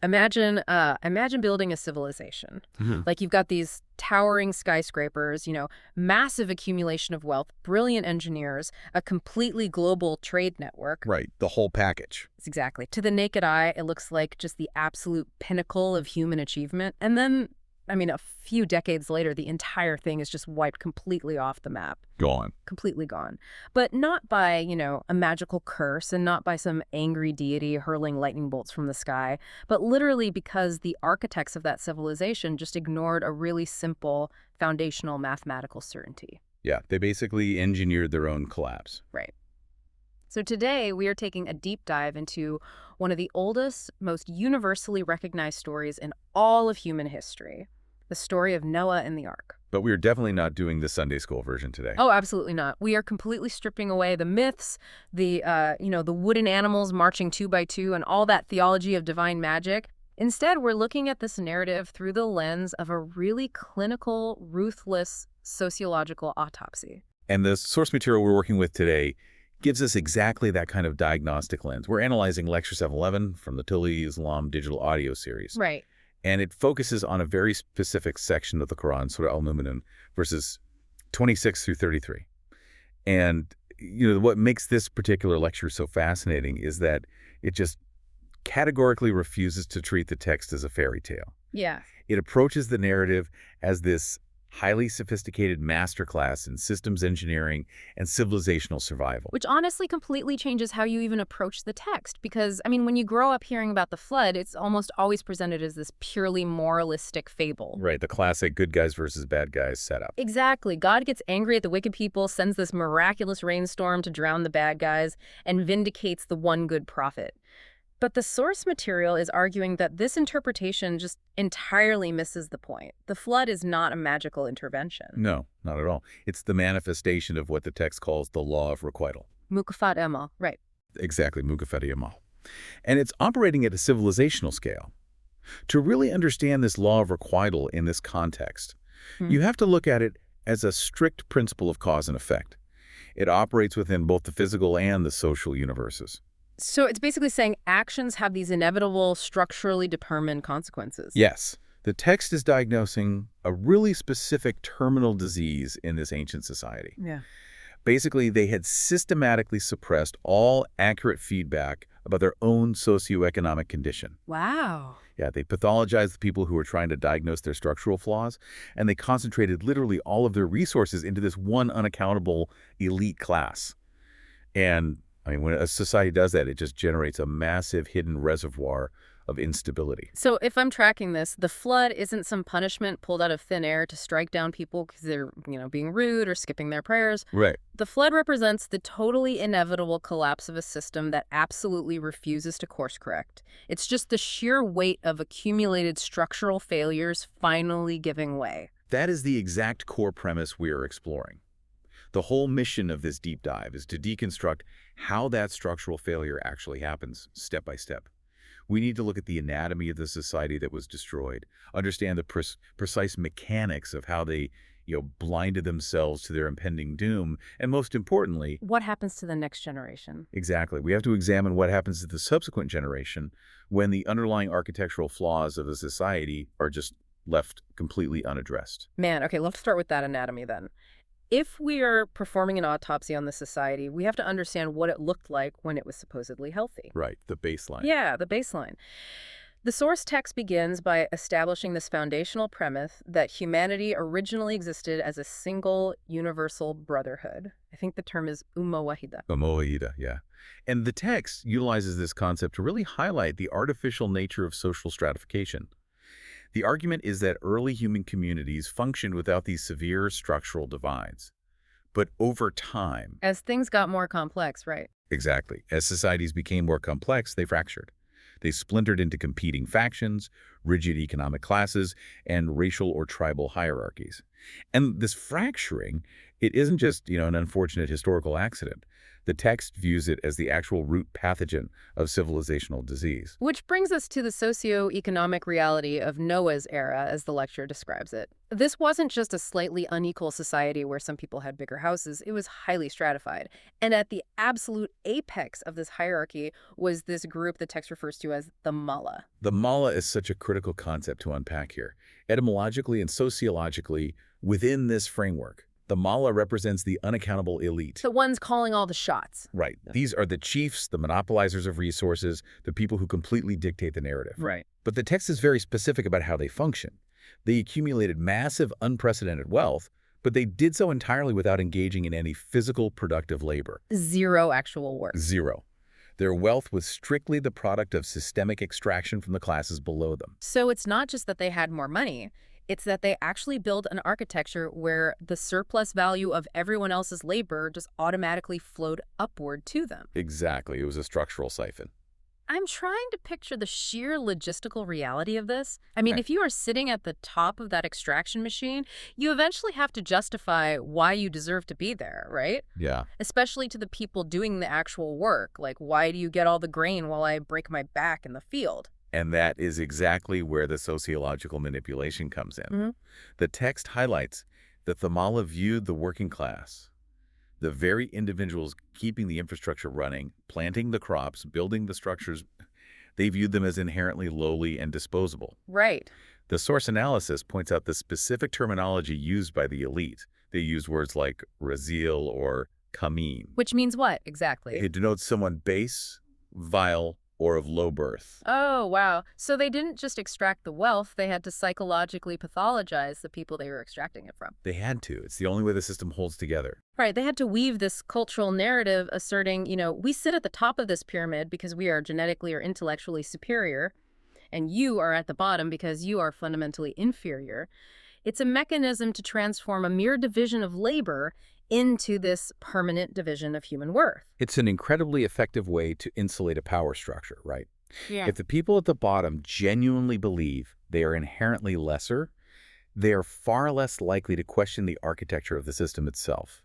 Imagine building a civilization. Like you've got these towering skyscrapers, massive accumulation of wealth, brilliant engineers, a completely global trade network. Right, the whole package. Exactly. To the naked eye, it looks like just the absolute pinnacle of human achievement. And then, a few decades later, the entire thing is just wiped completely off the map. Gone. Completely gone. But not by, a magical curse and not by some angry deity hurling lightning bolts from the sky, but literally because the architects of that civilization just ignored a really simple foundational mathematical certainty. Yeah, they basically engineered their own collapse. Right. So today, we are taking a deep dive into one of the oldest, most universally recognized stories in all of human history, the story of Noah and the Ark. But we're definitely not doing the Sunday school version today. Oh, absolutely not. We are completely stripping away the myths, the wooden animals marching 2 by 2 and all that theology of divine magic. Instead, we're looking at this narrative through the lens of a really clinical, ruthless sociological autopsy. And the source material we're working with today gives us exactly that kind of diagnostic lens. We're analyzing Lecture 711 from the Tully Islam digital audio series. Right. And it focuses on a very specific section of the Quran, Surah Al-Mu'minun, verses 26 through 33. And, what makes this particular lecture so fascinating is that it just categorically refuses to treat the text as a fairy tale. Yeah. It approaches the narrative as this highly sophisticated masterclass in systems engineering and civilizational survival. Which honestly completely changes how you even approach the text. Because, when you grow up hearing about the flood, it's almost always presented as this purely moralistic fable. Right, the classic good guys versus bad guys setup. Exactly. God gets angry at the wicked people, sends this miraculous rainstorm to drown the bad guys, and vindicates the one good prophet. But the source material is arguing that this interpretation just entirely misses the point. The flood is not a magical intervention. No, not at all. It's the manifestation of what the text calls the law of requital. Mukafat Emal, right. Exactly, Mukafat Emal. And it's operating at a civilizational scale. To really understand this law of requital in this context, you have to look at it as a strict principle of cause and effect. It operates within both the physical and the social universes. So it's basically saying actions have these inevitable, structurally determined consequences. Yes. The text is diagnosing a really specific terminal disease in this ancient society. Yeah. Basically, they had systematically suppressed all accurate feedback about their own socioeconomic condition. Wow. Yeah, they pathologized the people who were trying to diagnose their structural flaws, and they concentrated literally all of their resources into this one unaccountable elite class. And when a society does that, it just generates a massive hidden reservoir of instability. So if I'm tracking this, the flood isn't some punishment pulled out of thin air to strike down people because they're, being rude or skipping their prayers. Right. The flood represents the totally inevitable collapse of a system that absolutely refuses to course correct. It's just the sheer weight of accumulated structural failures finally giving way. That is the exact core premise we are exploring. The whole mission of this deep dive is to deconstruct how that structural failure actually happens, step by step. We need to look at the anatomy of the society that was destroyed, understand the precise mechanics of how they, blinded themselves to their impending doom, and most importantly, what happens to the next generation? Exactly. We have to examine what happens to the subsequent generation when the underlying architectural flaws of a society are just left completely unaddressed. Man, okay, let's start with that anatomy then. If we are performing an autopsy on the society, we have to understand what it looked like when it was supposedly healthy. Right, the baseline. Yeah, the baseline. The source text begins by establishing this foundational premise that humanity originally existed as a single, universal brotherhood. I think the term is Ummah Wahida. Ummah Wahida, yeah. And the text utilizes this concept to really highlight the artificial nature of social stratification. The argument is that early human communities functioned without these severe structural divides. But over time... As things got more complex, right? Exactly. As societies became more complex, they fractured. They splintered into competing factions, rigid economic classes, and racial or tribal hierarchies. And this fracturing, it isn't just, an unfortunate historical accident. The text views it as the actual root pathogen of civilizational disease. Which brings us to the socio-economic reality of Noah's era, as the lecture describes it. This wasn't just a slightly unequal society where some people had bigger houses. It was highly stratified. And at the absolute apex of this hierarchy was this group the text refers to as the Mala. The mala is such a critical concept to unpack here. Etymologically and sociologically, within this framework, the mala represents the unaccountable elite. The ones calling all the shots. Right. These are the chiefs, the monopolizers of resources, the people who completely dictate the narrative. Right. But the text is very specific about how they function. They accumulated massive, unprecedented wealth, but they did so entirely without engaging in any physical, productive labor. Zero actual work. Zero. Their wealth was strictly the product of systemic extraction from the classes below them. So it's not just that they had more money. It's that they actually build an architecture where the surplus value of everyone else's labor just automatically flowed upward to them. Exactly. It was a structural siphon. I'm trying to picture the sheer logistical reality of this. I mean, Okay. if you are sitting at the top of that extraction machine, you eventually have to justify why you deserve to be there, right? Yeah. Especially to the people doing the actual work. Like, why do you get all the grain while I break my back in the field? And that is exactly where the sociological manipulation comes in. Mhm. The text highlights that the Mala viewed the working class, the very individuals keeping the infrastructure running, planting the crops, building the structures, they viewed them as inherently lowly and disposable. Right. The source analysis points out the specific terminology used by the elite. They use words like razil or kameen. Which means what, exactly? It denotes someone base, vile, or of low birth. Oh, wow. So they didn't just extract the wealth, they had to psychologically pathologize the people they were extracting it from. They had to. It's the only way the system holds together. Right, they had to weave this cultural narrative asserting, we sit at the top of this pyramid because we are genetically or intellectually superior, and you are at the bottom because you are fundamentally inferior. It's a mechanism to transform a mere division of labor into this permanent division of human worth. It's an incredibly effective way to insulate a power structure, right? Yeah. If the people at the bottom genuinely believe they are inherently lesser, they are far less likely to question the architecture of the system itself.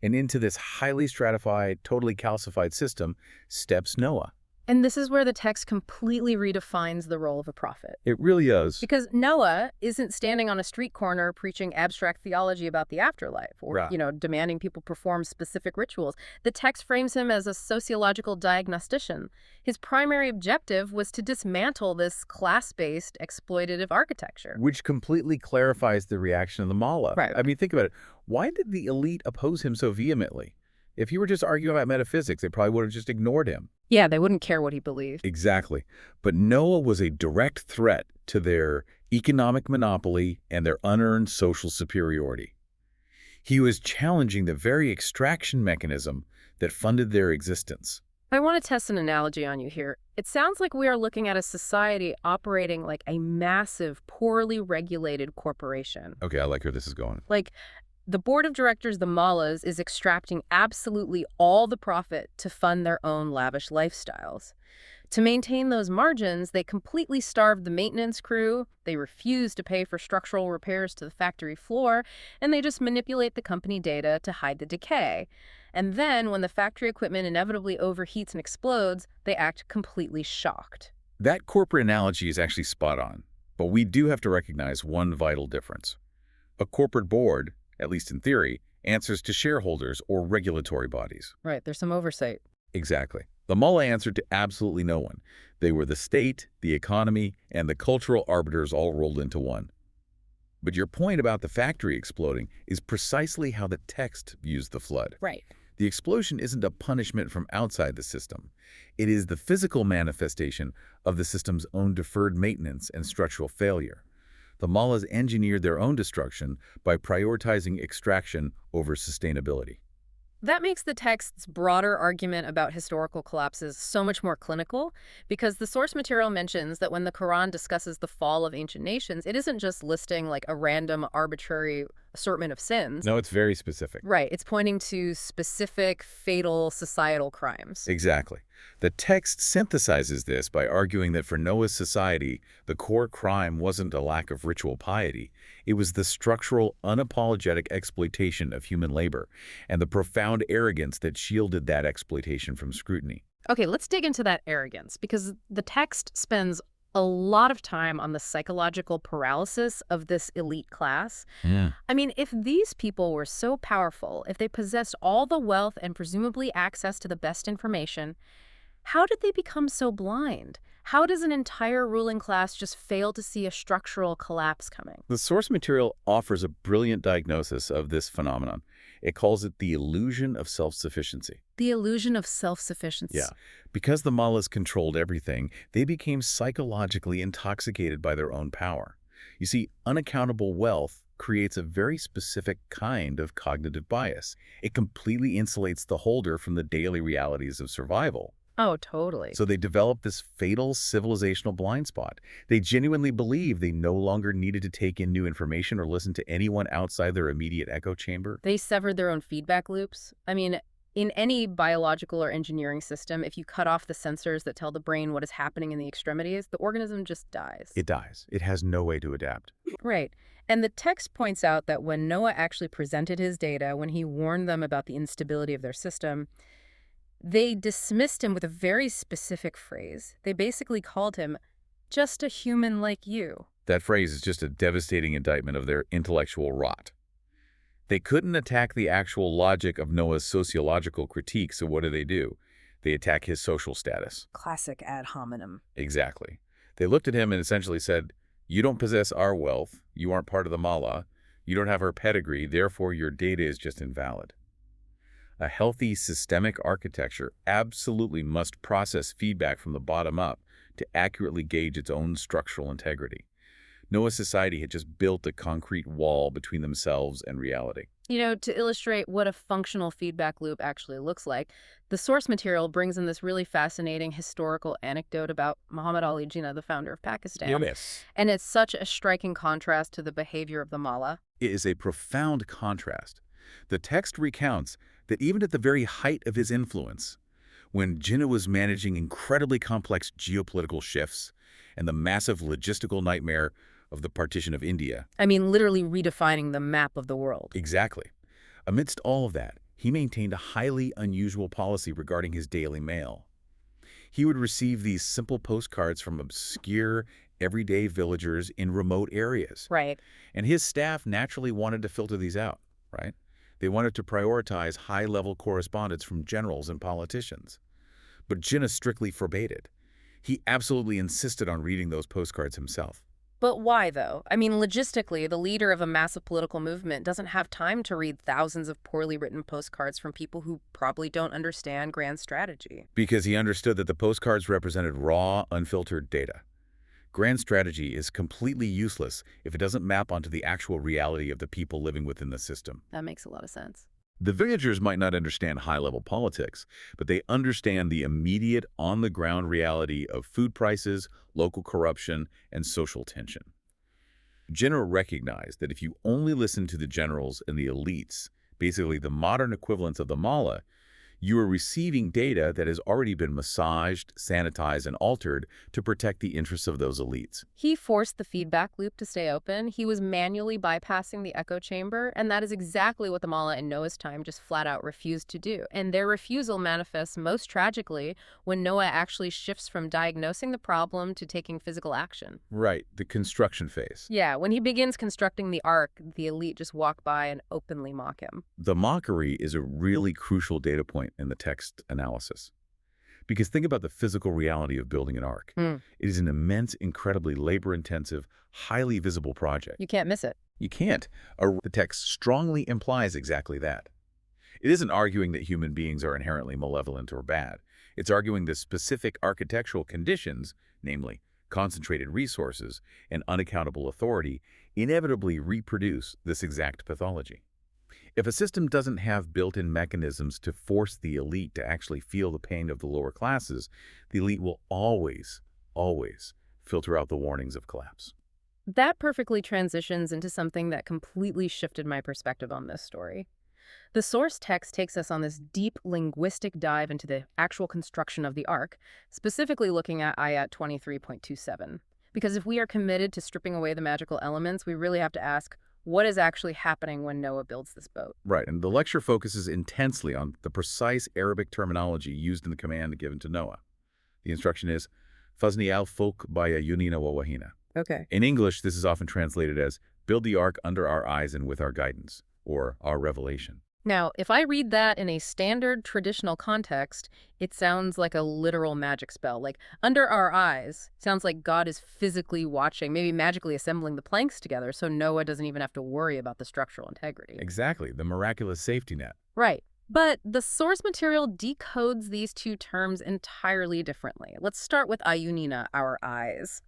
And into this highly stratified, totally calcified system steps Noah. And this is where the text completely redefines the role of a prophet. It really is. Because Noah isn't standing on a street corner preaching abstract theology about the afterlife or, Right. demanding people perform specific rituals. The text frames him as a sociological diagnostician. His primary objective was to dismantle this class-based exploitative architecture. Which completely clarifies the reaction of the Mala. Right. I mean, think about it. Why did the elite oppose him so vehemently? If he were just arguing about metaphysics, they probably would have just ignored him. Yeah, they wouldn't care what he believed. Exactly. But Noah was a direct threat to their economic monopoly and their unearned social superiority. He was challenging the very extraction mechanism that funded their existence. I want to test an analogy on you here. It sounds like we are looking at a society operating like a massive, poorly regulated corporation. Okay, I like where this is going. Like, the board of directors, the Mallas, is extracting absolutely all the profit to fund their own lavish lifestyles. To maintain those margins, they completely starve the maintenance crew, they refuse to pay for structural repairs to the factory floor, and they just manipulate the company data to hide the decay. And then, when the factory equipment inevitably overheats and explodes, they act completely shocked. That corporate analogy is actually spot on, but we do have to recognize one vital difference. A corporate board, at least in theory, answers to shareholders or regulatory bodies. Right, there's some oversight. Exactly. The Mullah answered to absolutely no one. They were the state, the economy, and the cultural arbiters all rolled into one. But your point about the factory exploding is precisely how the text views the flood. Right. The explosion isn't a punishment from outside the system. It is the physical manifestation of the system's own deferred maintenance and structural failure. The Mullahs engineered their own destruction by prioritizing extraction over sustainability. That makes the text's broader argument about historical collapses so much more clinical, because the source material mentions that when the Quran discusses the fall of ancient nations, it isn't just listing like a random arbitrary assortment of sins. No, it's very specific. Right. It's pointing to specific, fatal societal crimes. Exactly. The text synthesizes this by arguing that for Noah's society, the core crime wasn't a lack of ritual piety. It was the structural, unapologetic exploitation of human labor and the profound arrogance that shielded that exploitation from scrutiny. Okay, let's dig into that arrogance, because the text spends a lot of time on the psychological paralysis of this elite class. Yeah. I mean, if these people were so powerful, if they possessed all the wealth and presumably access to the best information, how did they become so blind? How does an entire ruling class just fail to see a structural collapse coming? The source material offers a brilliant diagnosis of this phenomenon. It calls it the illusion of self-sufficiency. The illusion of self-sufficiency. Yeah. Because the mullahs controlled everything, they became psychologically intoxicated by their own power. You see, unaccountable wealth creates a very specific kind of cognitive bias. It completely insulates the holder from the daily realities of survival. Oh, totally. So they developed this fatal civilizational blind spot. They genuinely believed they no longer needed to take in new information or listen to anyone outside their immediate echo chamber. They severed their own feedback loops. I mean, in any biological or engineering system, if you cut off the sensors that tell the brain what is happening in the extremities, the organism just dies. It dies. It has no way to adapt. Right. And the text points out that when Noah actually presented his data, when he warned them about the instability of their system, they dismissed him with a very specific phrase. They basically called him just a human like you. That phrase is just a devastating indictment of their intellectual rot. They couldn't attack the actual logic of Noah's sociological critique, so what do? They attack his social status. Classic ad hominem. Exactly. They looked at him and essentially said, you don't possess our wealth, you aren't part of the Mala, you don't have our pedigree, therefore your data is just invalid. A healthy systemic architecture absolutely must process feedback from the bottom up to accurately gauge its own structural integrity. Noah's society had just built a concrete wall between themselves and reality. You know, to illustrate what a functional feedback loop actually looks like, the source material brings in this really fascinating historical anecdote about Muhammad Ali Jinnah, the founder of Pakistan. Yes. And it's such a striking contrast to the behavior of the Mala. It is a profound contrast. The text recounts that even at the very height of his influence, when Jinnah was managing incredibly complex geopolitical shifts and the massive logistical nightmare of the partition of India. I mean, literally redefining the map of the world. Exactly. Amidst all of that, he maintained a highly unusual policy regarding his daily mail. He would receive these simple postcards from obscure, everyday villagers in remote areas. Right. And his staff naturally wanted to filter these out, right? They wanted to prioritize high-level correspondence from generals and politicians. But Jinnah strictly forbade it. He absolutely insisted on reading those postcards himself. But why, though? I mean, logistically, the leader of a massive political movement doesn't have time to read thousands of poorly written postcards from people who probably don't understand grand strategy. Because he understood that the postcards represented raw, unfiltered data. Grand strategy is completely useless if it doesn't map onto the actual reality of the people living within the system. That makes a lot of sense. The villagers might not understand high-level politics, but they understand the immediate, on-the-ground reality of food prices, local corruption, and social tension. Jinnah recognized that if you only listen to the generals and the elites, basically the modern equivalents of the Mala, you are receiving data that has already been massaged, sanitized, and altered to protect the interests of those elites. He forced the feedback loop to stay open. He was manually bypassing the echo chamber, and that is exactly what the Mala in Noah's time just flat out refused to do. And their refusal manifests most tragically when Noah actually shifts from diagnosing the problem to taking physical action. Right, the construction phase. Yeah, when he begins constructing the ark, the elite just walk by and openly mock him. The mockery is a really crucial data point in the text analysis. Because think about the physical reality of building an ark. It is an immense, incredibly labor-intensive, highly visible project. You can't miss it. You can't. The text strongly implies exactly that. It isn't arguing that human beings are inherently malevolent or bad. It's arguing that specific architectural conditions, namely concentrated resources and unaccountable authority, inevitably reproduce this exact pathology. If a system doesn't have built-in mechanisms to force the elite to actually feel the pain of the lower classes, the elite will always filter out the warnings of collapse. That perfectly transitions into something that completely shifted my perspective on this story. The source text takes us on this deep linguistic dive into the actual construction of the ark, specifically looking at Ayat 23.27. Because if we are committed to stripping away the magical elements, we really have to ask, what is actually happening when Noah builds this boat? Right, and the lecture focuses intensely on the precise Arabic terminology used in the command given to Noah. The instruction is, Fazni al-Folk baya yunina wa wahina. Okay. In English, this is often translated as, build the ark under our eyes and with our guidance, or our revelation. Now, if I read that in a standard traditional context, it sounds like a literal magic spell. Like, under our eyes, sounds like God is physically watching, maybe magically assembling the planks together so Noah doesn't even have to worry about the structural integrity. Exactly, the miraculous safety net. Right. But the source material decodes these two terms entirely differently. Let's start with ayunina, our eyes.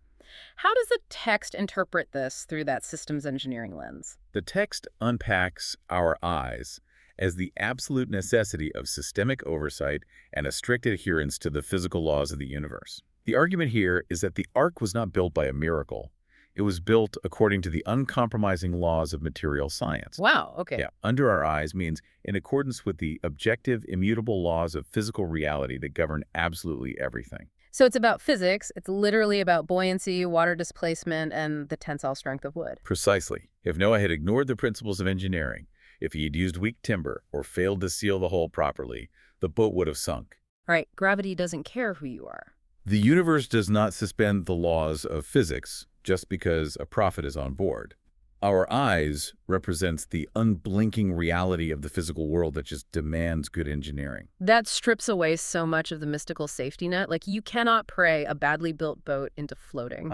How does the text interpret this through that systems engineering lens? The text unpacks our eyes as the absolute necessity of systemic oversight and a strict adherence to the physical laws of the universe. The argument here is that the ark was not built by a miracle. It was built according to the uncompromising laws of material science. Wow, okay. Yeah, under our eyes means in accordance with the objective, immutable laws of physical reality that govern absolutely everything. So it's about physics, it's literally about buoyancy, water displacement, and the tensile strength of wood. Precisely. If Noah had ignored the principles of engineering, if he had used weak timber or failed to seal the hole properly, the boat would have sunk. Right, gravity doesn't care who you are. The universe does not suspend the laws of physics just because a prophet is on board. Our eyes represents the unblinking reality of the physical world that just demands good engineering. That strips away so much of the mystical safety net. Like, you cannot pray a badly built boat into floating.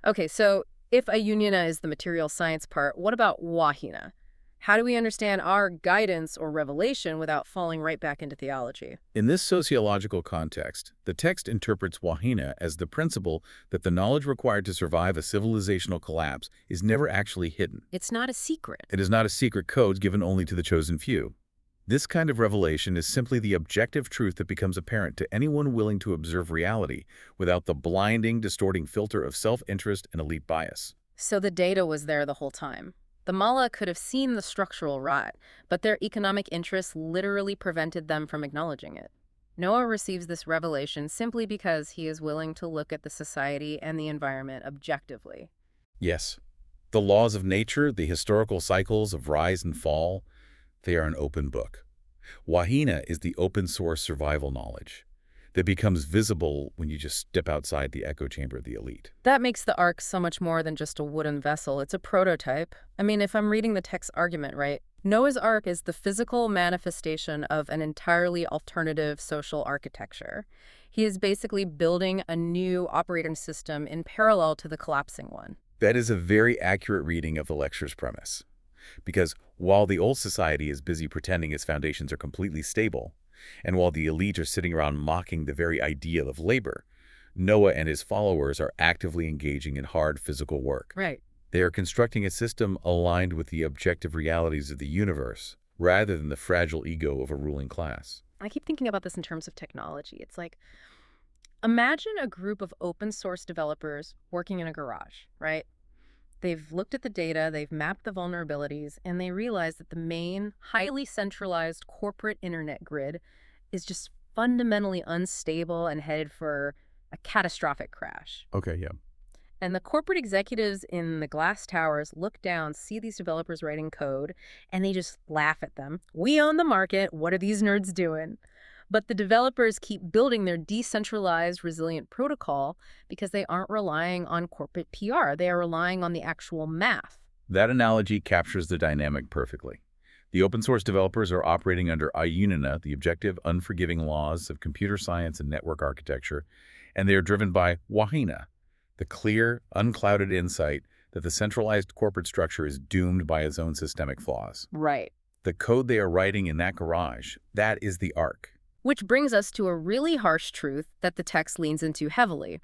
Okay, so if ayunina is the material science part, what about wahina? How do we understand our guidance or revelation without falling right back into theology? In this sociological context, the text interprets wahina as the principle that the knowledge required to survive a civilizational collapse is never actually hidden. It's not a secret. It is not a secret code given only to the chosen few. This kind of revelation is simply the objective truth that becomes apparent to anyone willing to observe reality without the blinding, distorting filter of self-interest and elite bias. So the data was there the whole time. The Mala could have seen the structural rot, but their economic interests literally prevented them from acknowledging it. Noah receives this revelation simply because he is willing to look at the society and the environment objectively. Yes, the laws of nature, the historical cycles of rise and fall, they are an open book. Wahina is the open source survival knowledge that becomes visible when you just step outside the echo chamber of the elite. That makes the Ark so much more than just a wooden vessel. It's a prototype. I mean, if I'm reading the text argument right, Noah's Ark is the physical manifestation of an entirely alternative social architecture. He is basically building a new operating system in parallel to the collapsing one. That is a very accurate reading of the lecture's premise. Because while the old society is busy pretending its foundations are completely stable, and while the elite are sitting around mocking the very ideal of labor, Noah and his followers are actively engaging in hard physical work. Right. They are constructing a system aligned with the objective realities of the universe, rather than the fragile ego of a ruling class. I keep thinking about this in terms of technology. It's like, imagine a group of open source developers working in a garage, right? They've looked at the data, they've mapped the vulnerabilities, and they realize that the main, highly centralized corporate internet grid is just fundamentally unstable and headed for a catastrophic crash. Okay, yeah. And the corporate executives in the glass towers look down, see these developers writing code, and they just laugh at them. We own the market. What are these nerds doing? But the developers keep building their decentralized, resilient protocol because they aren't relying on corporate PR. They are relying on the actual math. That analogy captures the dynamic perfectly. The open source developers are operating under IUNINA, the objective, unforgiving laws of computer science and network architecture, and they are driven by WAHINA, the clear, unclouded insight that the centralized corporate structure is doomed by its own systemic flaws. Right. The code they are writing in that garage, that is the Ark. Which brings us to a really harsh truth that the text leans into heavily.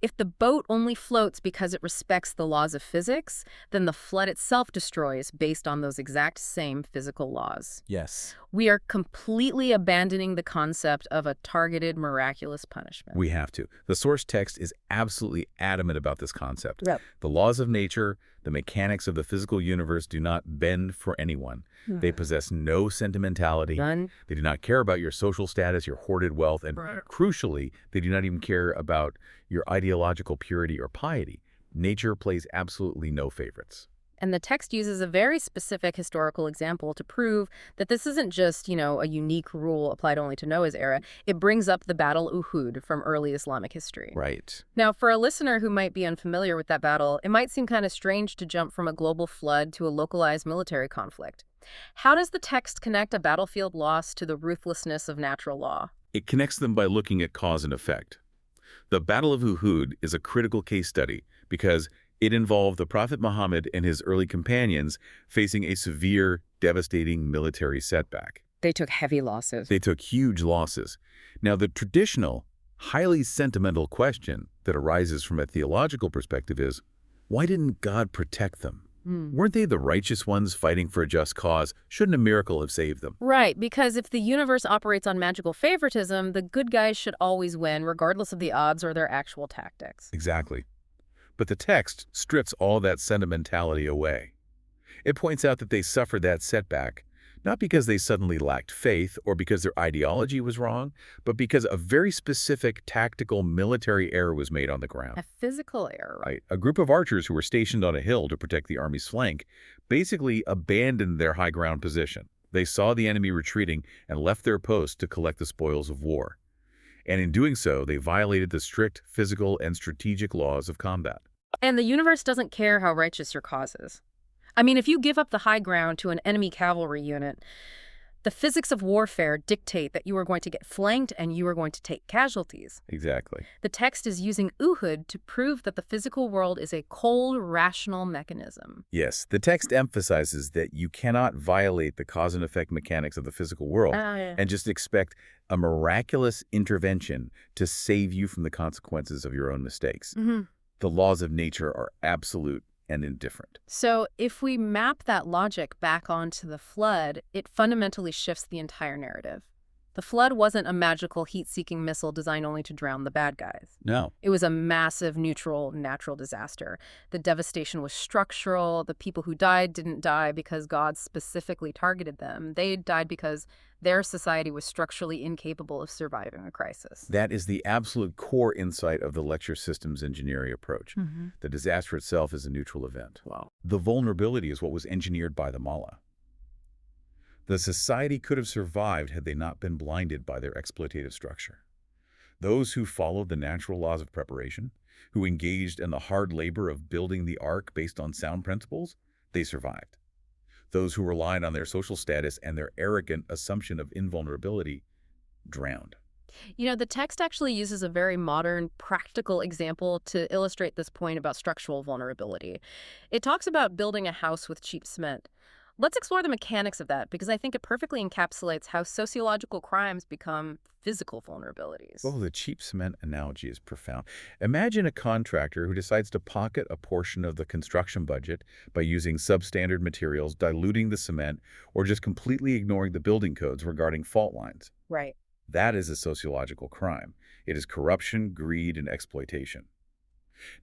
If the boat only floats because it respects the laws of physics, then the flood itself destroys based on those exact same physical laws. Yes. We are completely abandoning the concept of a targeted, miraculous punishment. We have to. The source text is absolutely adamant about this concept. Yep. The laws of nature, the mechanics of the physical universe do not bend for anyone. They possess no sentimentality. None. They do not care about your social status, your hoarded wealth, and crucially, they do not even care about your ideological purity or piety. Nature plays absolutely no favorites. And the text uses a very specific historical example to prove that this isn't just, a unique rule applied only to Noah's era. It brings up the Battle Uhud from early Islamic history. Right. Now, for a listener who might be unfamiliar with that battle, it might seem kind of strange to jump from a global flood to a localized military conflict. How does the text connect a battlefield loss to the ruthlessness of natural law? It connects them by looking at cause and effect. The Battle of Uhud is a critical case study because it involved the Prophet Muhammad and his early companions facing a severe, devastating military setback. They took heavy losses. They took huge losses. Now, the traditional, highly sentimental question that arises from a theological perspective is, why didn't God protect them? Weren't they the righteous ones fighting for a just cause? Shouldn't a miracle have saved them? Right, because if the universe operates on magical favoritism, the good guys should always win, regardless of the odds or their actual tactics. Exactly. But the text strips all that sentimentality away. It points out that they suffered that setback, not because they suddenly lacked faith or because their ideology was wrong, but because a very specific tactical military error was made on the ground. A physical error. Right. A group of archers who were stationed on a hill to protect the army's flank basically abandoned their high ground position. They saw the enemy retreating and left their post to collect the spoils of war. And in doing so, they violated the strict physical and strategic laws of combat. And the universe doesn't care how righteous your cause is. I mean, if you give up the high ground to an enemy cavalry unit, the physics of warfare dictate that you are going to get flanked and you are going to take casualties. Exactly. The text is using Uhud to prove that the physical world is a cold, rational mechanism. Yes, the text emphasizes that you cannot violate the cause and effect mechanics of the physical world and just expect a miraculous intervention to save you from the consequences of your own mistakes. The laws of nature are absolute and indifferent. So if we map that logic back onto the flood, it fundamentally shifts the entire narrative. The flood wasn't a magical heat-seeking missile designed only to drown the bad guys. No. It was a massive, neutral, natural disaster. The devastation was structural. The people who died didn't die because God specifically targeted them. They died because their society was structurally incapable of surviving a crisis. That is the absolute core insight of the lecture systems engineering approach. The disaster itself is a neutral event. Wow. The vulnerability is what was engineered by the Mullah. The society could have survived had they not been blinded by their exploitative structure. Those who followed the natural laws of preparation, who engaged in the hard labor of building the ark based on sound principles, they survived. Those who relied on their social status and their arrogant assumption of invulnerability drowned. The text actually uses a very modern, practical example to illustrate this point about structural vulnerability. It talks about building a house with cheap cement. Let's explore the mechanics of that, because I think it perfectly encapsulates how sociological crimes become physical vulnerabilities. Oh, the cheap cement analogy is profound. Imagine a contractor who decides to pocket a portion of the construction budget by using substandard materials, diluting the cement, or just completely ignoring the building codes regarding fault lines. Right. That is a sociological crime. It is corruption, greed, and exploitation.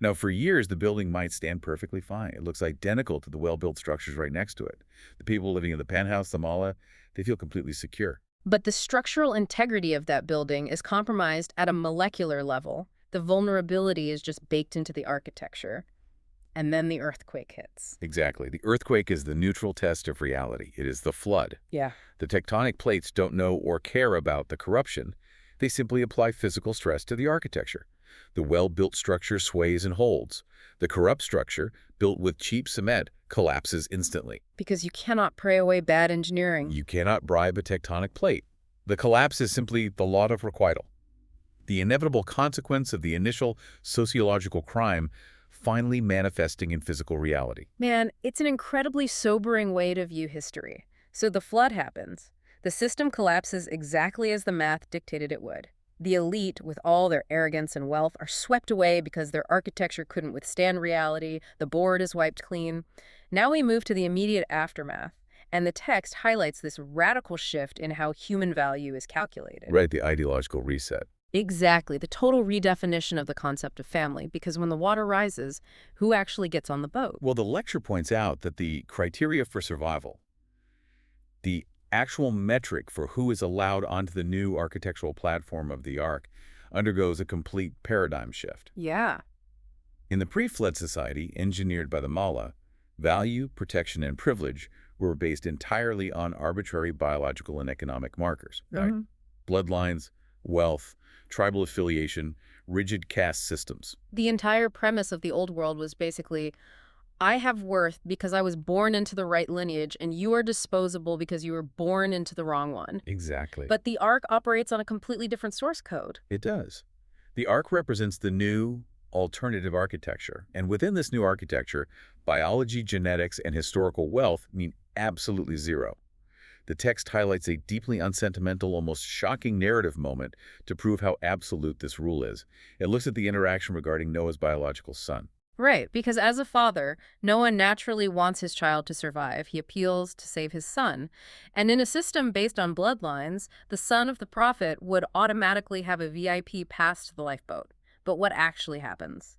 Now, for years, the building might stand perfectly fine. It looks identical to the well-built structures right next to it. The people living in the penthouse, the Mullah, they feel completely secure. But the structural integrity of that building is compromised at a molecular level. The vulnerability is just baked into the architecture. And then the earthquake hits. Exactly. The earthquake is the neutral test of reality. It is the flood. Yeah. The tectonic plates don't know or care about the corruption. They simply apply physical stress to the architecture. The well-built structure sways and holds. The corrupt structure, built with cheap cement, collapses instantly. Because you cannot pray away bad engineering. You cannot bribe a tectonic plate. The collapse is simply the law of requital. The inevitable consequence of the initial sociological crime finally manifesting in physical reality. Man, it's an incredibly sobering way to view history. So the flood happens. The system collapses exactly as the math dictated it would. The elite, with all their arrogance and wealth, are swept away because their architecture couldn't withstand reality. The board is wiped clean. Now we move to the immediate aftermath, and the text highlights this radical shift in how human value is calculated. Right, the ideological reset. Exactly, the total redefinition of the concept of family, because when the water rises, who actually gets on the boat? Well, the lecture points out that the criteria for survival, the actual metric for who is allowed onto the new architectural platform of the Ark, undergoes a complete paradigm shift. Yeah. In the pre-flood society engineered by the Mala, value, protection, and privilege were based entirely on arbitrary biological and economic markers, right? Bloodlines, wealth, tribal affiliation, rigid caste systems. The entire premise of the old world was basically, I have worth because I was born into the right lineage, and you are disposable because you were born into the wrong one. Exactly. But the Ark operates on a completely different source code. It does. The Ark represents the new alternative architecture, and within this new architecture, biology, genetics, and historical wealth mean absolutely zero. The text highlights a deeply unsentimental, almost shocking narrative moment to prove how absolute this rule is. It looks at the interaction regarding Noah's biological son. Right, because as a father, Noah naturally wants his child to survive. He appeals to save his son. And in a system based on bloodlines, the son of the prophet would automatically have a VIP pass to the lifeboat. But what actually happens?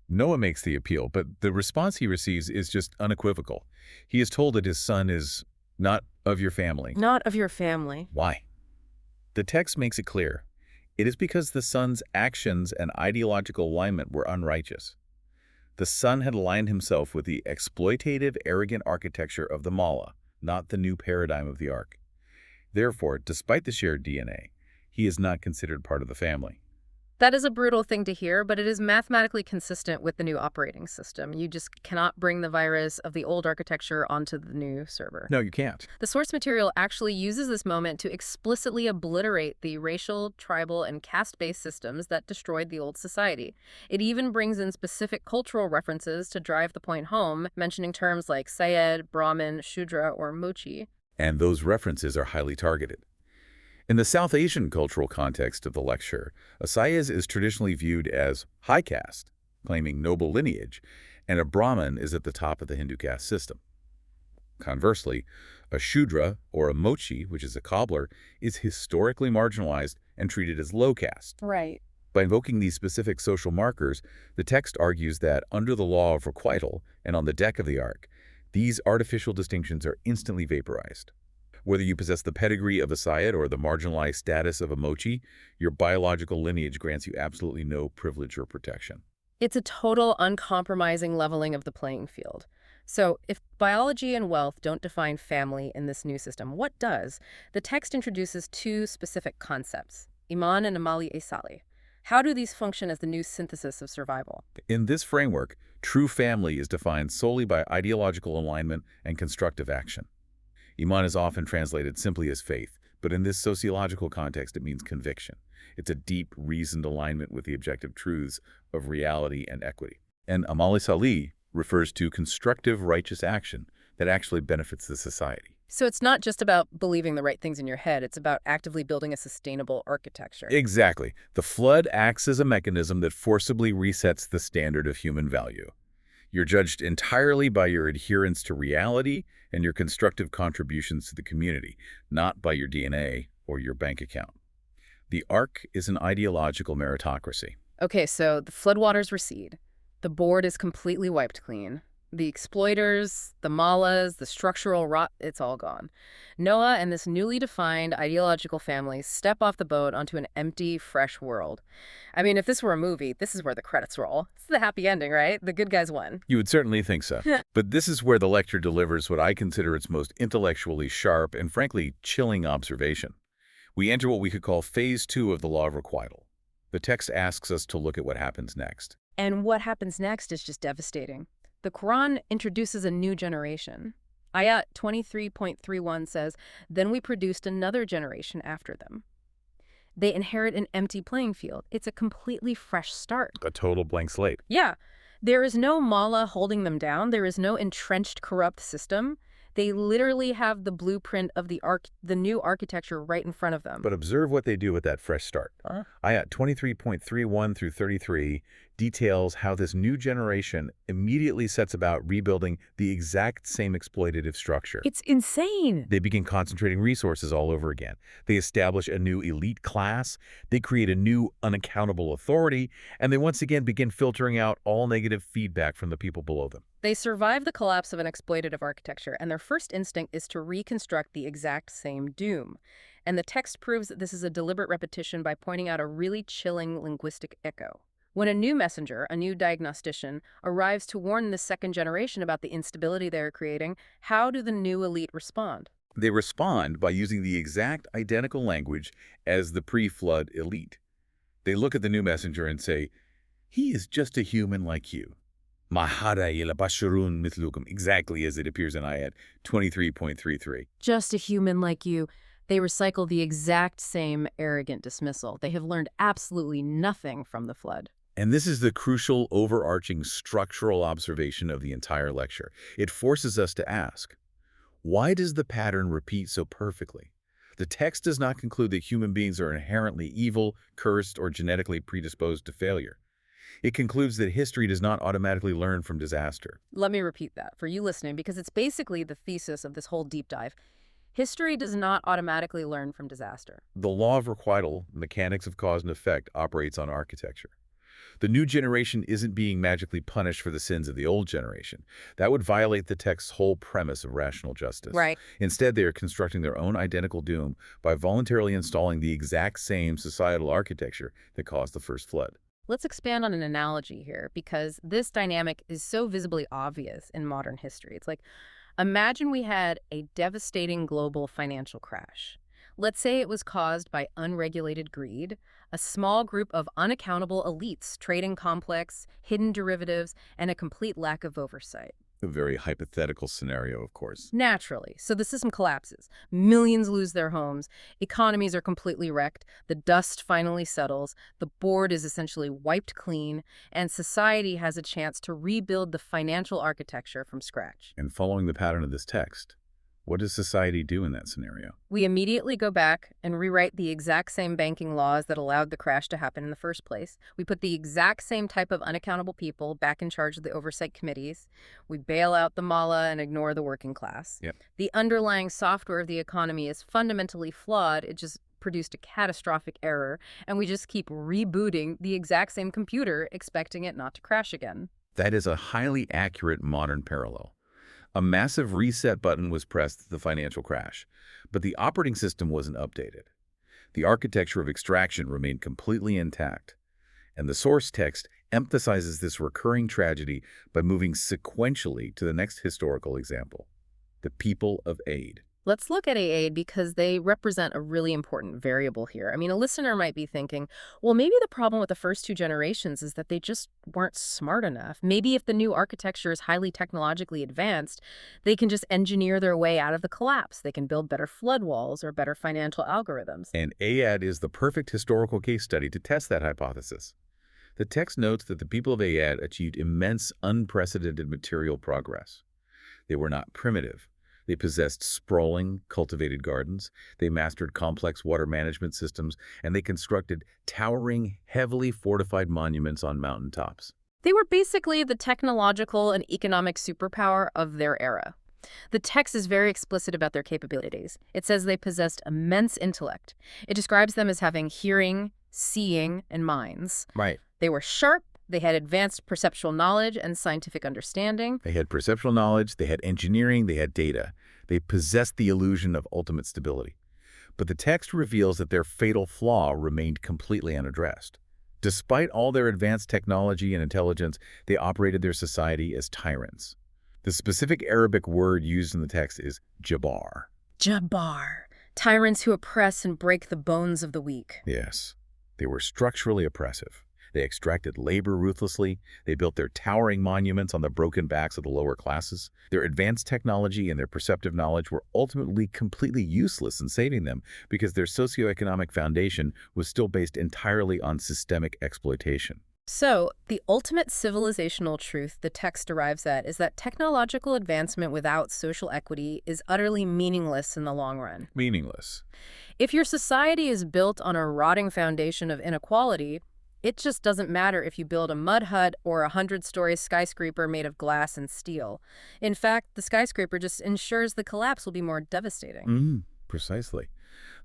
Noah makes the appeal, but the response he receives is just unequivocal. He is told that his son is not of your family. Not of your family. Why? The text makes it clear. It is because the son's actions and ideological alignment were unrighteous. The son had aligned himself with the exploitative, arrogant architecture of the Mala, not the new paradigm of the Ark. Therefore, despite the shared DNA, he is not considered part of the family. That is a brutal thing to hear, but it is mathematically consistent with the new operating system. You just cannot bring the virus of the old architecture onto the new server. No, you can't. The source material actually uses this moment to explicitly obliterate the racial, tribal, and caste-based systems that destroyed the old society. It even brings in specific cultural references to drive the point home, mentioning terms like Syed, Brahmin, Shudra, or Mochi. And those references are highly targeted. In the South Asian cultural context of the lecture, a Syed is traditionally viewed as high caste, claiming noble lineage, and a Brahmin is at the top of the Hindu caste system. Conversely, a Shudra, or a Mochi, which is a cobbler, is historically marginalized and treated as low caste. Right. By invoking these specific social markers, the text argues that under the law of requital and on the deck of the Ark, these artificial distinctions are instantly vaporized. Whether you possess the pedigree of a Syed or the marginalized status of a Mochi, your biological lineage grants you absolutely no privilege or protection. It's a total uncompromising leveling of the playing field. So if biology and wealth don't define family in this new system, what does? The text introduces two specific concepts, Iman and Amali Salih. How do these function as the new synthesis of survival? In this framework, true family is defined solely by ideological alignment and constructive action. Iman is often translated simply as faith, but in this sociological context it means conviction. It's a deep, reasoned alignment with the objective truths of reality and equity. And Amali Salih refers to constructive, righteous action that actually benefits the society. So it's not just about believing the right things in your head, it's about actively building a sustainable architecture. Exactly. The flood acts as a mechanism that forcibly resets the standard of human value. You're judged entirely by your adherence to reality and your constructive contributions to the community, not by your DNA or your bank account. The Ark is an ideological meritocracy. Okay, so the floodwaters recede. The board is completely wiped clean. The exploiters, the malas, the structural rot, it's all gone. Noah and this newly defined ideological family step off the boat onto an empty, fresh world. I mean, if this were a movie, this is where the credits roll. It's the happy ending, right? The good guys won. You would certainly think so. But this is where the lecture delivers what I consider its most intellectually sharp and frankly chilling observation. We enter what we could call phase 2 of the law of requital. The text asks us to look at what happens next. And what happens next is just devastating. The Quran introduces a new generation. Ayat 23.31 says, "Then we produced another generation after them." They inherit an empty playing field. It's a completely fresh start. A total blank slate. Yeah. There is no mala holding them down. There is no entrenched corrupt system. They literally have the blueprint of the new architecture right in front of them. But observe what they do with that fresh start. Ayat 23.31 through 33 details how this new generation immediately sets about rebuilding the exact same exploitative structure. It's insane. They begin concentrating resources all over again. They establish a new elite class, they create a new unaccountable authority, and they once again begin filtering out all negative feedback from the people below them. They survive the collapse of an exploitative architecture, and their first instinct is to reconstruct the exact same doom. And the text proves that this is a deliberate repetition by pointing out a really chilling linguistic echo. When a new messenger, a new diagnostician, arrives to warn the second generation about the instability they are creating, how do the new elite respond? They respond by using the exact identical language as the pre-flood elite. They look at the new messenger and say, "He is just a human like you." Mahada ila basharun mithlukum, exactly as it appears in Ayat 23.33. Just a human like you. They recycle the exact same arrogant dismissal. They have learned absolutely nothing from the flood. And this is the crucial, overarching structural observation of the entire lecture. It forces us to ask, why does the pattern repeat so perfectly? The text does not conclude that human beings are inherently evil, cursed, or genetically predisposed to failure. It concludes that history does not automatically learn from disaster. Let me repeat that for you listening, because it's basically the thesis of this whole deep dive. History does not automatically learn from disaster. The law of requital, mechanics of cause and effect, operates on architecture. The new generation isn't being magically punished for the sins of the old generation. That would violate the text's whole premise of rational justice. Right. Instead, they are constructing their own identical doom by voluntarily installing the exact same societal architecture that caused the first flood. Let's expand on an analogy here, because this dynamic is so visibly obvious in modern history. It's like, imagine we had a devastating global financial crash. Let's say it was caused by unregulated greed, a small group of unaccountable elites trading complex, hidden derivatives, and a complete lack of oversight. A very hypothetical scenario, of course. Naturally. So the system collapses. Millions lose their homes. Economies are completely wrecked. The dust finally settles. The board is essentially wiped clean. And society has a chance to rebuild the financial architecture from scratch. And following the pattern of this text, what does society do in that scenario? We immediately go back and rewrite the exact same banking laws that allowed the crash to happen in the first place. We put the exact same type of unaccountable people back in charge of the oversight committees. We bail out the mala and ignore the working class. Yep. The underlying software of the economy is fundamentally flawed. It just produced a catastrophic error, and we just keep rebooting the exact same computer, expecting it not to crash again. That is a highly accurate modern parallel. A massive reset button was pressed at the financial crash, but the operating system wasn't updated. The architecture of extraction remained completely intact, and the source text emphasizes this recurring tragedy by moving sequentially to the next historical example, the people of aid. Let's look at aid because they represent a really important variable here. I mean, a listener might be thinking, well, maybe the problem with the first two generations is that they just weren't smart enough. Maybe if the new architecture is highly technologically advanced, they can just engineer their way out of the collapse. They can build better flood walls or better financial algorithms. And Ayat is the perfect historical case study to test that hypothesis. The text notes that the people of Ayat achieved immense, unprecedented material progress. They were not primitive. They possessed sprawling, cultivated gardens, they mastered complex water management systems, and they constructed towering, heavily fortified monuments on mountaintops. They were basically the technological and economic superpower of their era. The text is very explicit about their capabilities. It says they possessed immense intellect. It describes them as having hearing, seeing, and minds. Right. They were sharp. They had advanced perceptual knowledge and scientific understanding. They had perceptual knowledge, they had engineering, they had data. They possessed the illusion of ultimate stability. But the text reveals that their fatal flaw remained completely unaddressed. Despite all their advanced technology and intelligence, they operated their society as tyrants. The specific Arabic word used in the text is jabbar. Jabbar. Tyrants who oppress and break the bones of the weak. Yes, they were structurally oppressive. They extracted labor ruthlessly. They built their towering monuments on the broken backs of the lower classes. Their advanced technology and their perceptive knowledge were ultimately completely useless in saving them because their socioeconomic foundation was still based entirely on systemic exploitation. So, the ultimate civilizational truth the text arrives at is that technological advancement without social equity is utterly meaningless in the long run. Meaningless. If your society is built on a rotting foundation of inequality, it just doesn't matter if you build a mud hut or a 100-story skyscraper made of glass and steel. In fact, the skyscraper just ensures the collapse will be more devastating. Precisely.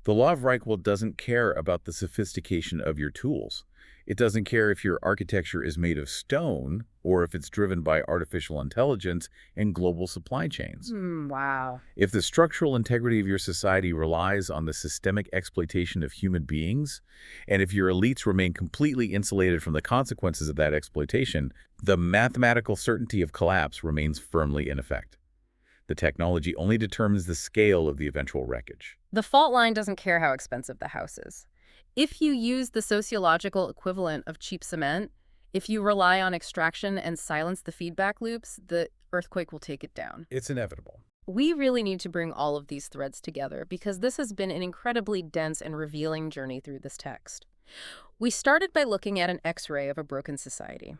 The law of Reichwell doesn't care about the sophistication of your tools. It doesn't care if your architecture is made of stone or if it's driven by artificial intelligence and global supply chains. Wow. If the structural integrity of your society relies on the systemic exploitation of human beings, and if your elites remain completely insulated from the consequences of that exploitation, the mathematical certainty of collapse remains firmly in effect. The technology only determines the scale of the eventual wreckage. The fault line doesn't care how expensive the house is. If you use the sociological equivalent of cheap cement, if you rely on extraction and silence the feedback loops, the earthquake will take it down. It's inevitable. We really need to bring all of these threads together because this has been an incredibly dense and revealing journey through this text. We started by looking at an X-ray of a broken society.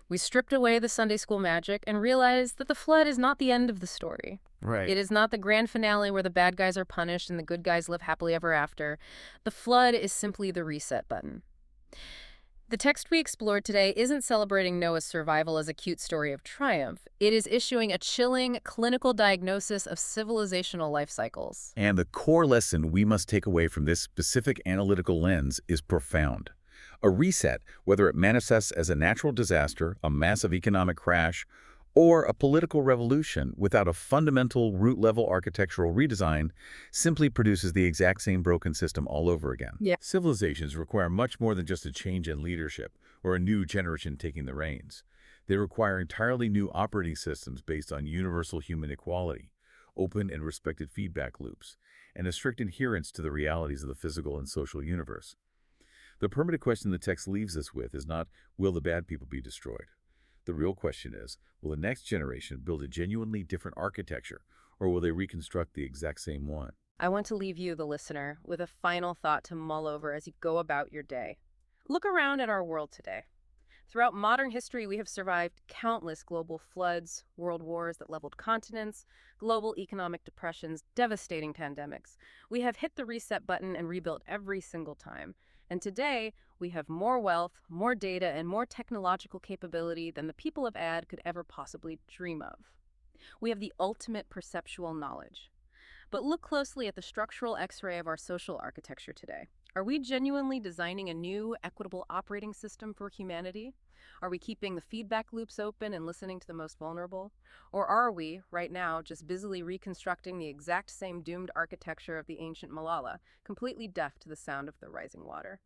We stripped away the Sunday school magic and realized that the flood is not the end of the story. Right. It is not the grand finale where the bad guys are punished and the good guys live happily ever after. The flood is simply the reset button. The text we explored today isn't celebrating Noah's survival as a cute story of triumph. It is issuing a chilling, clinical diagnosis of civilizational life cycles. And the core lesson we must take away from this specific analytical lens is profound. A reset, whether it manifests as a natural disaster, a massive economic crash, or a political revolution without a fundamental root-level architectural redesign, simply produces the exact same broken system all over again. Yeah. Civilizations require much more than just a change in leadership or a new generation taking the reins. They require entirely new operating systems based on universal human equality, open and respected feedback loops, and a strict adherence to the realities of the physical and social universe. The permanent question the text leaves us with is not, will the bad people be destroyed? The real question is, will the next generation build a genuinely different architecture, or will they reconstruct the exact same one? I want to leave you, the listener, with a final thought to mull over as you go about your day. Look around at our world today. Throughout modern history, we have survived countless global floods, world wars that leveled continents, global economic depressions, devastating pandemics. We have hit the reset button and rebuilt every single time. And today, we have more wealth, more data, and more technological capability than the people of Ad could ever possibly dream of. We have the ultimate perceptual knowledge. But look closely at the structural X-ray of our social architecture today. Are we genuinely designing a new, equitable operating system for humanity? Are we keeping the feedback loops open and listening to the most vulnerable? Or are we, right now, just busily reconstructing the exact same doomed architecture of the ancient Malala, completely deaf to the sound of the rising water?